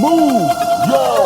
Move your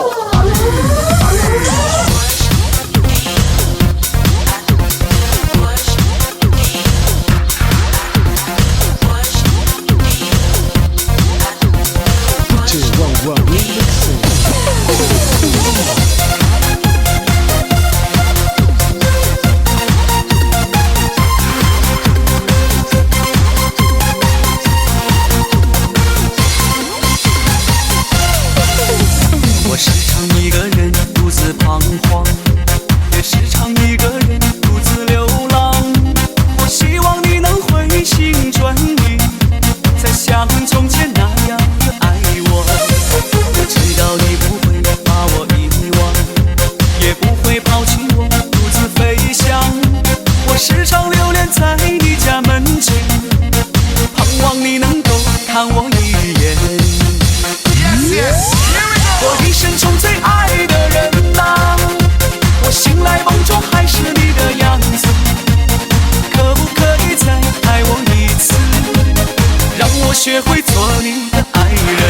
学会做你的爱人，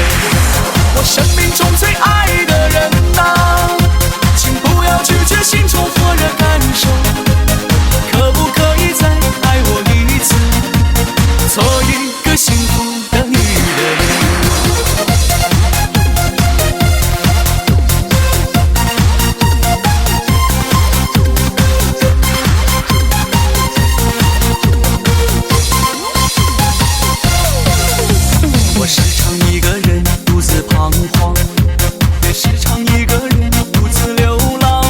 我生命中最爱的人啊，请不要拒绝心中火热感受，可不可以再爱我一次，做一个幸福的女人。时常一个人独自彷徨，也时常一个人独自流浪。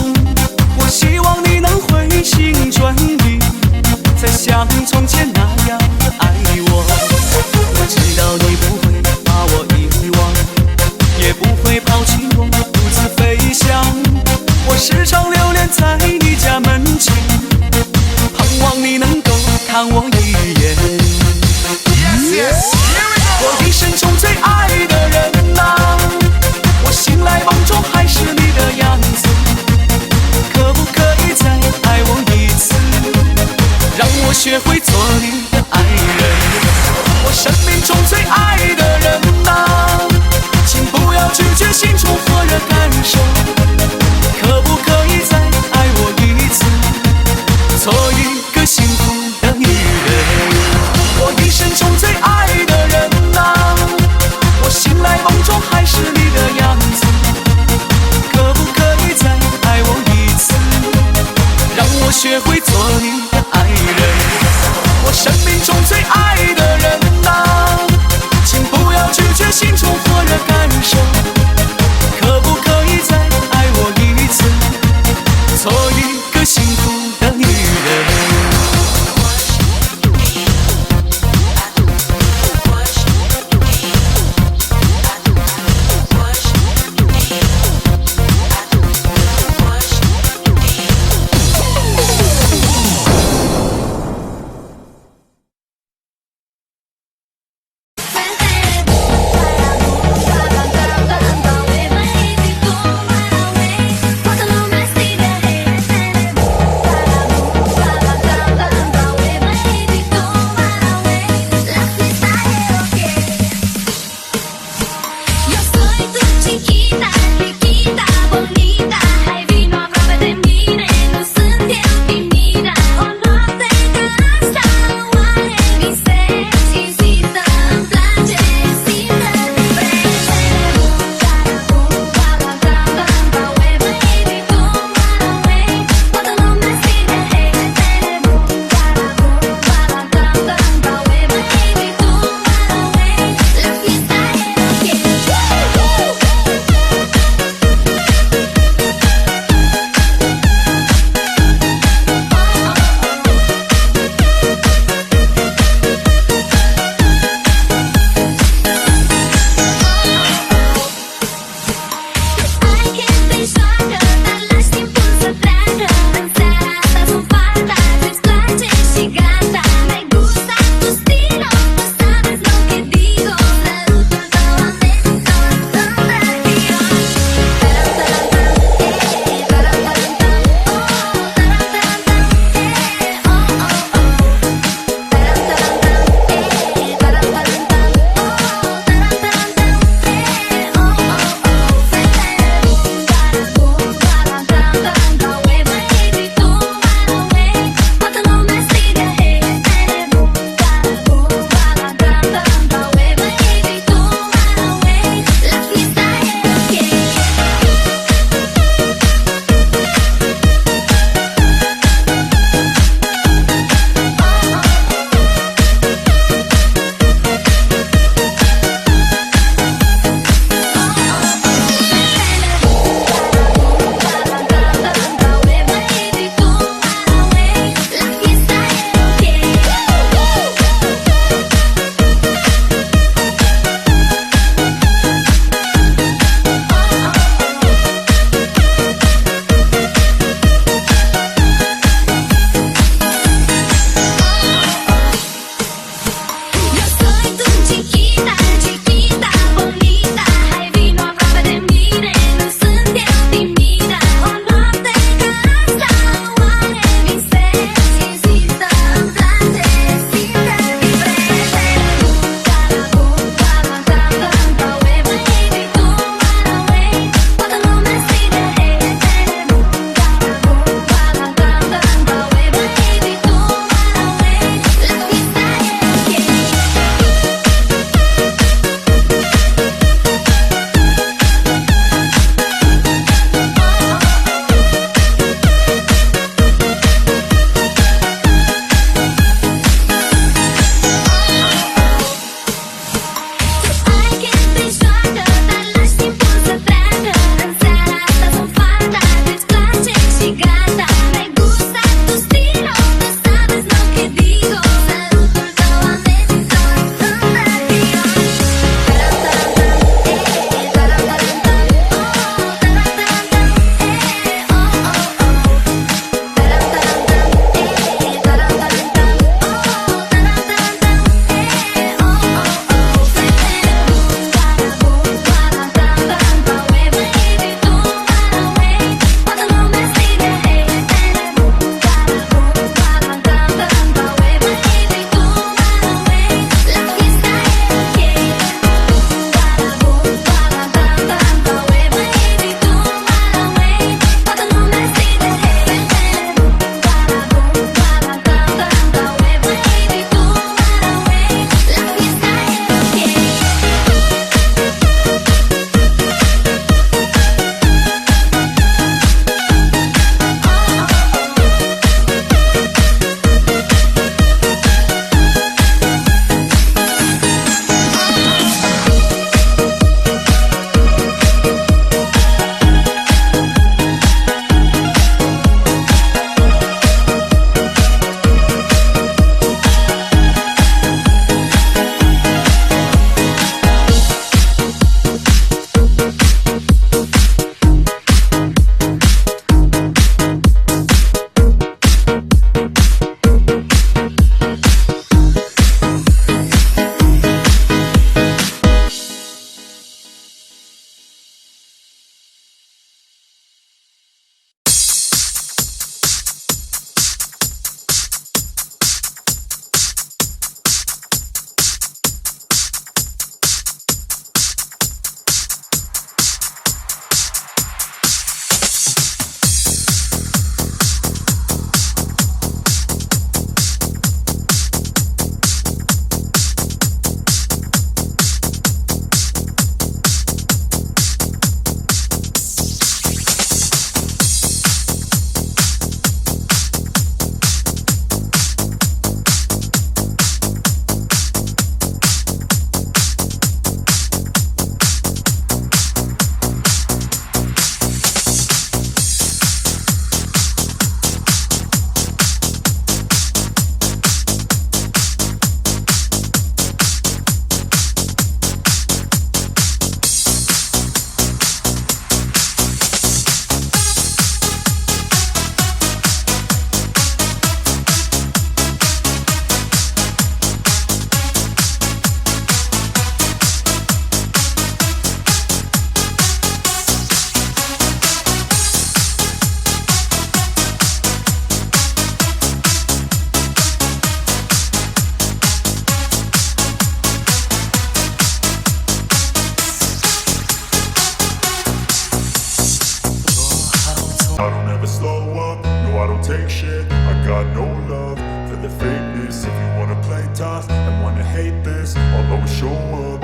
我希望你能回心转意，再像从前那样的爱我。我知道你不会把我遗忘，也不会抛弃我独自飞翔。我时常流连在你家门前，盼望你能够看我一眼。我一生中最爱的人啊，我醒来梦中还是你的样子，可不可以再爱我一次，让我学会做你的爱人。我生命中最爱的人啊，请不要拒绝心中火热感受，可不可以再爱我一次，做一个幸福的女人。我一生中最爱的人啊，我醒来梦中还是你的样子，可不可以再爱我一次，让我学会做你的爱人。我生命 show up.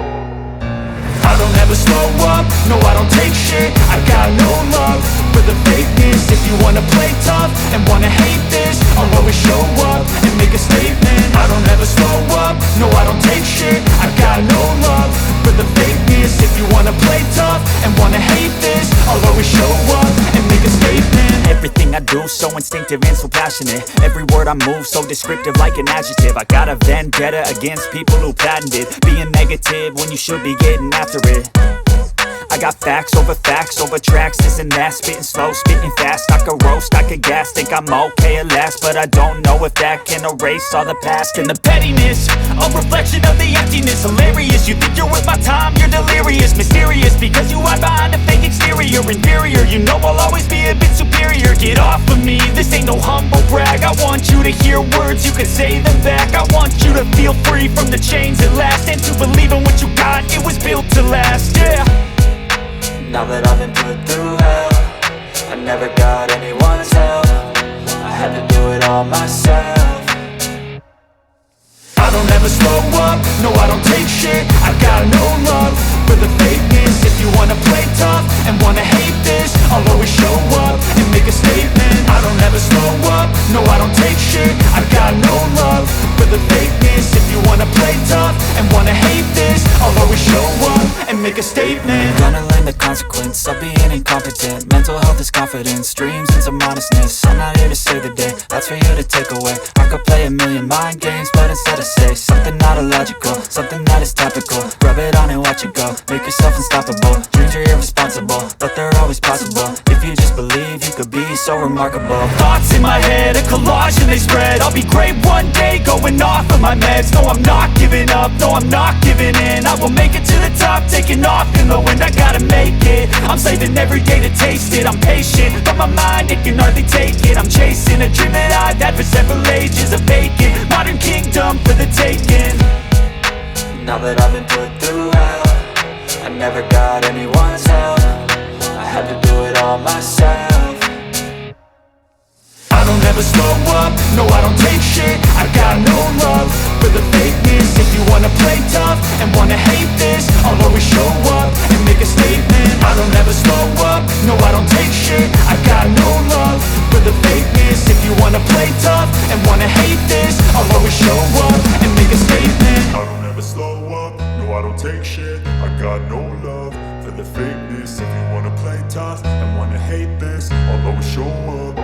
I don't ever slow up, no I don't take shit. I got no love for the fakeness. If you wanna play tough and wanna hate this, I'll always show up and make a statement. I don't ever slow up, no I don't take shit. I got no love for the fakeness. If you wanna play tough and wanna hate this, I'll always show up and make a statement. Everything I do so instinctive and so passionate. Every word I move so descriptive like an adjective. I got a vendetta against people who patented being negative when you should be getting after it. I got facts over tracks, this and that. Spitting slow, spitting fast. I could roast, I could gas. Think I'm okay at last, but I don't know if that can erase all the past. And the pettiness, a reflection of the emptiness. Hilarious, you think you're worth my time, you're delirious. Mysterious, because you hide behind a fake exterior. Inferior, you know I'll always be a bit superior. Get off of me, this ain't no humble brag. I want you to hear words, you can say them back. I want you to feel free from the chains at last, and to believe in what you got, it was built to last, yeah. Now that I've been put through hell, I never got anyone's help. I had to do it all myself. I don't ever slow up, no I don't take shit. I got no love for the fakeness. If you wanna play tough and wanna hate this, I'll always show up and make a statement. I don't ever slow up, no I don't take shit. I got no love for the fakeness. If you wanna play tough and wanna hate this, I'll always show up and make a statement. Gonna learn the consequence of being incompetent. Mental health is confidence, dreams and some honestness. I'm not here to save the day, that's for you to take away. I could play a million mind games, but instead I say something not illogical, something that is topical. Rub it on and watch it go, make yourself unstoppable. Dreams are irresponsible, but they're always possible. If you just believe, you could be so remarkable. Thoughts in my head, a collage and they spread. I'll be great one day, going off of my meds. No, I'm not giving up, no, I'm not giving in. I will make it to the top, taking off in the wind. I gotta make it, I'm saving every day to taste it. I'm patient, but my mind, it can hardly take it. I'm chasing a dream that I've had for several ages. A vacant, modern kingdom for the taking. Now that I've been put through hell, I never got anyone's help. I had to do it all myself. I don't ever slow up, no I don't take shit. I got no love for the fakeness. If you wanna play tough and wanna hate this, I'll always show up and make a statement. I don't ever slow up, no I don't take shit. I got no love for the fakeness. If you wanna play tough and wanna hate this, I'll always show up and make a statement. I don't ever slow up, no I don't take shit. I got no love for the fakeness. If you wanna play tough and wanna hate this, I'll always show up.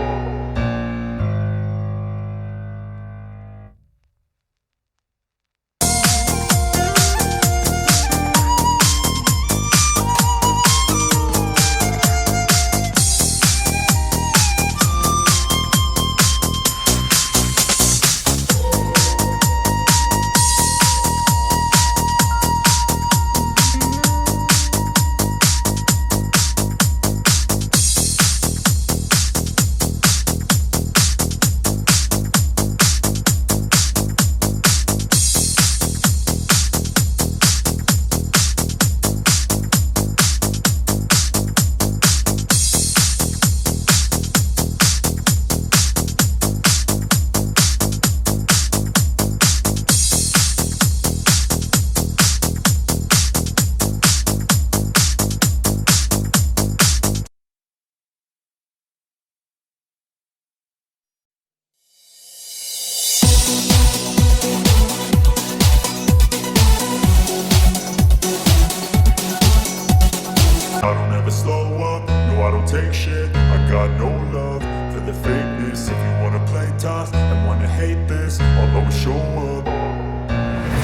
I don't ever slow up, no I don't take shit. I got no love for the fakeness. If you wanna play tough and wanna hate this, I'll always show up.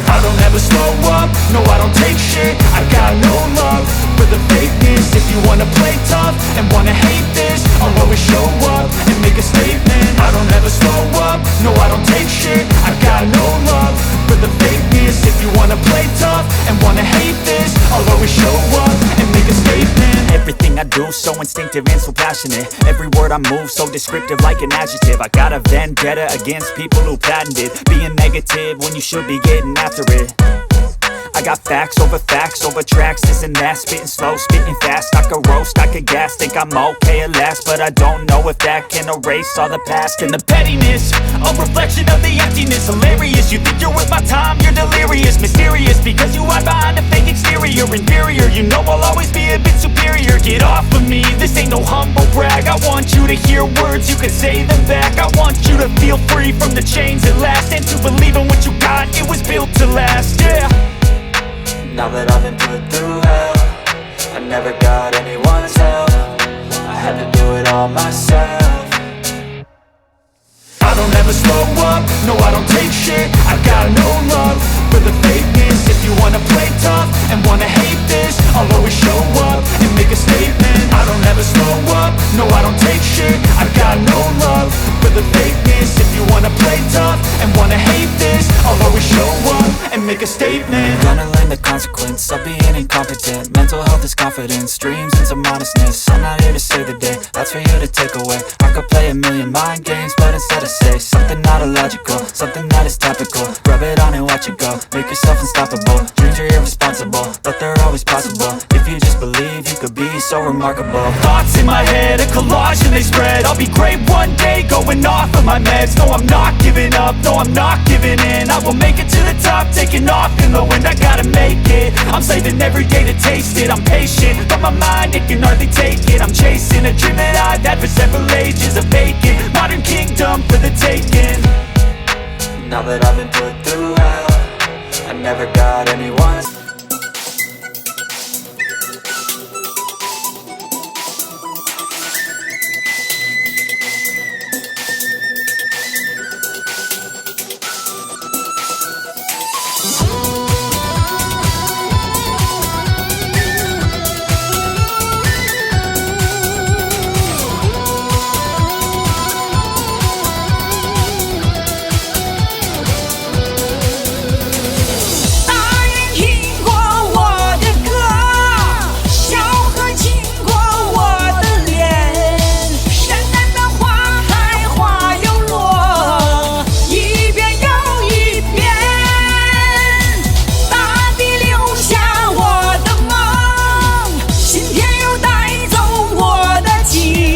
I don't ever slow up, no I don't take shit. I got no love for the fakeness. If you wanna play tough and wanna hate this, I'll always show up and make a statement. I don't ever slow up, no I don't take shit. I got no love for the fakeness. If you wanna play tough and wanna hate this, I'll always show up and make a statement. Everything I do so instinctive and so passionate. Every word I move so descriptive like an adjective. I got a vendetta against people who patented being negative when you should be getting after it. I got facts over tracks, this and that. Spitting slow, spitting fast. I could roast, I could gas. Think I'm okay at last, but I don't know if that can erase all the past. And the pettiness, a reflection of the emptiness. Hilarious, you think you're worth my time, you're delirious. Mysterious, because you hide you're inferior. You know I'll always be a bit superior. Get off of me, this ain't no humble brag. I want you to hear words, you can say them back. I want you to feel free from the chains at last, and to believe in what you got, it was built to last, yeah. Now that I've been put through hell, I never got anyone's help. I had to do it all myself. I don't ever slow up, no I don't take shit. I got no love for the fakeness. If you wanna play tough and wanna hate this, I'll always show up and make a statement. I don't ever slow up, no I don't take shit. I got no love for the fakeness. If you wanna play tough and wanna hate this, I'll always show up and make a statement. Gonna learn the consequence of being incompetent. Mental health is confidence, dreams into modestness. I'm not here to save the day, that's for you to take away. I could play a million mind games, but instead I say something not illogical, something that is topical. Rub it on and watch it go, make yourself unstoppable. Dreams are irresponsible, but they're always possible. If you just believe, you could be so remarkable. Thoughts in my head, a collage and they spread. I'll be great one day, going off of my meds. No, I'm not giving up, no, I'm not giving in. I will make it to the top, taking off in the wind. I gotta make it, I'm saving every day to taste it. I'm patient, but my mind, it can hardly take it. I'm chasing a dream that I've had for several ages. A vacant, modern kingdom for the taking. Now that I've been put through hell, I never got anyone's